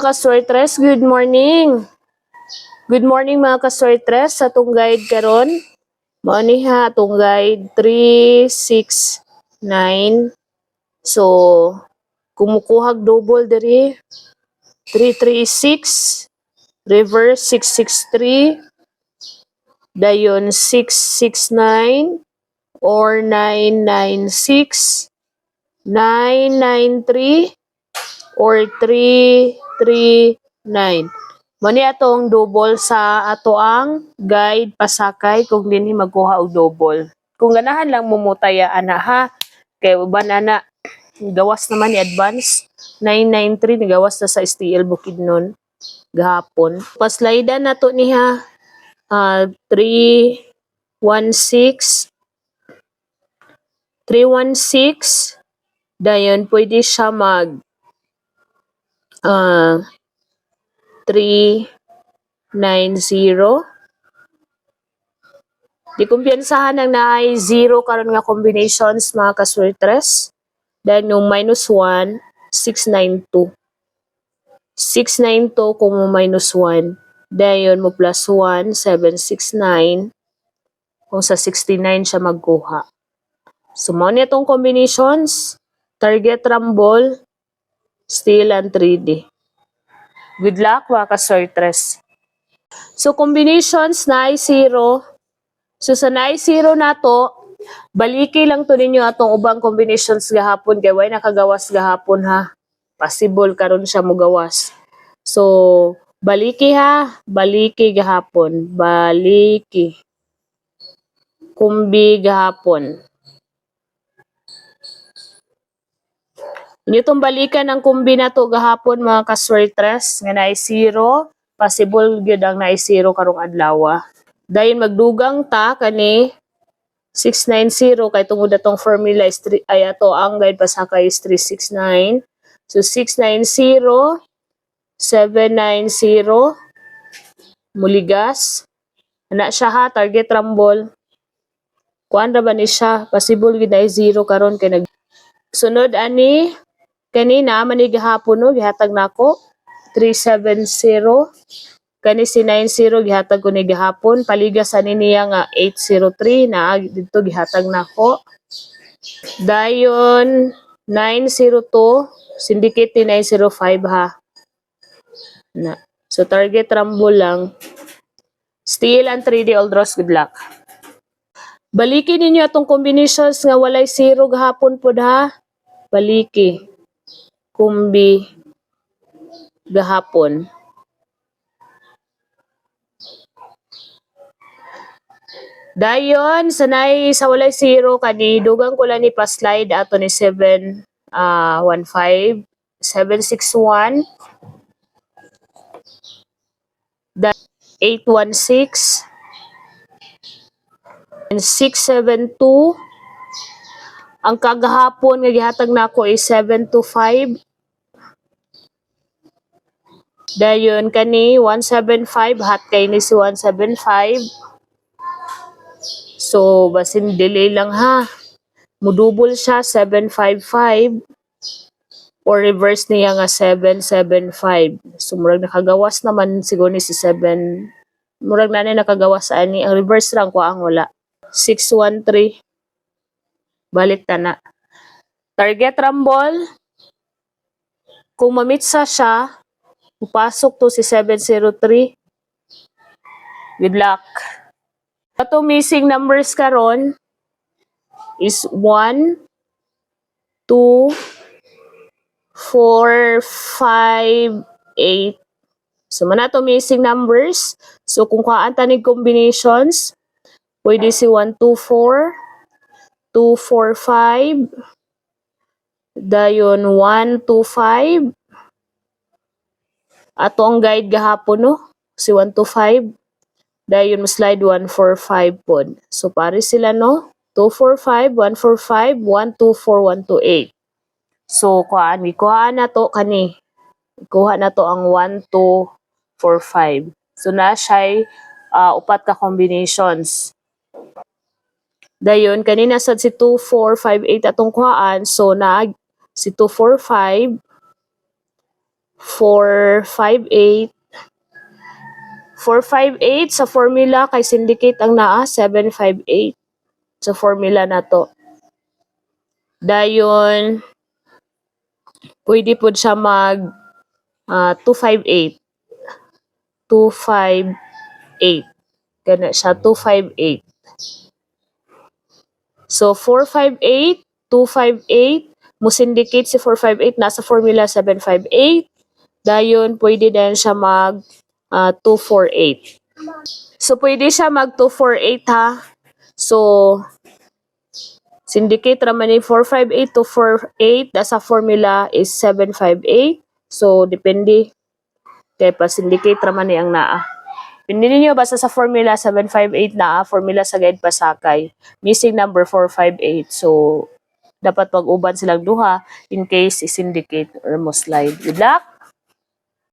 Ka-Sortres, good morning. Good morning mga ka-Sortres sa atong guide karon. Mao ni ha atong guide 369. So kumukuhag double diri 336, reverse 663, dayon 669 or 996, 993 or 339. Mani atong double sa ato ang guide pasakay kung dinhi magkuha og double. Kung ganahan lang mumutaya ana ha, kay uban ana gawas naman ni advance 993 ni gawas na sa STL Bukidnon gahapon. Paslida na to niha 316 dayon pwede siya mag 390. Di kumpiyansahan ang naay 0 karon nga combinations mga ka-Sortres. Then yung minus 1, 692. 692 kung mo minus 1. Dayon mo plus 1, 769. Kung sa 69 siya magkuha. So mo na itong combinations. Target rumble, steal and 3D. Good luck mga ka-Sortres. So combinations na ay 0. So sa na ay 0 na to, baliki lang to ninyo atong ubang combinations gahapon kay way nakagawas gahapon ha. Possible karon siya mo gawas. So baliki ha, baliki gahapon, baliki. Kumbi gahapon. Inyo tong balikan ang kumbi na to gahapon mga ka-Sortres nga naay 0, possible gyud ang naay 0 karong adlaw. Dayon magdugang ta kani 690 kay tungod atong formula is ay ato ang guide pasakay is 369. So 690, 790 muligas. Ana siya ha, target rumble. Kuan ra ba ni siya? Possible gid ay 0 karon kay nag sunod ani kanina man ni gihapon no gihatag nako 370. Kani si 90 gihatag ko ni gihapon, paligas ani niya nga 803 na dito gihatag nako. Dayon 902 syndicate 905 ha. Na. So target rumble lang. Steal and 3D all draws, good luck. Baliki ninyo atong combinations nga walay 0 gahapon pod ha. Baliki. Kumbi gahapon. Dayon sanay sa walay 0 kani dugang ko lang ni pa-slide ato ni 715 761 816 and 672. Ang kagahapon nga gihatag nako is 725. Dayon kani 175 hat kay ni si 175. So, basin delay lang ha. Mudouble siya, 755. Or reverse niya nga 775. So, murag nakagawas naman siguro ni si 7. Murag na nakagawas ani. Ang reverse lang ko ang wala. 613. Balik ta na. Target rumble. Kung mamitsa siya, pupasok to si 703. Good luck. Atong missing numbers karon is 1, 2, 4, 5, 8. So man ato missing numbers. So kung kuhaan tanig combinations, pwede si 1, 2, 4, 2, 4, 5, dayon 1, 2, 5. Ato ang guide gahapon no, si 1, 2, 5. Dayon mo slide 1, 4, 5 pod. So pare sila no, 2, 4, 5, 1, 4, 5, 1, 2, 4, 1, 2, 8. So kuhaan na to kani. Kuha na to ang 1, 2, 4, 5. So na siya upat ka combinations. Dayon kanina sad si 2, 4, 5, 8 atong kuhaan. So na si 2, 4, 5, 458. 458 sa formula kay syndicate ang naa 758 sa formula na to. Dayon pwede po siya mag 258. 258. Kana siya 258. So 458, 258, mo syndicate si 458 nasa formula 758. Dayon pwede din siya mag 248. So pwede siya mag 248 ha. So syndicate raman ni 458 to 48 sa formula is 758. So depende kay pa syndicate raman ni ang naa. Pindi ninyo basta sa formula 758 naa, formula sa guide pasakay. Missing number 458. So dapat pag-uban silang duha in case is syndicate or mo slide. Good luck.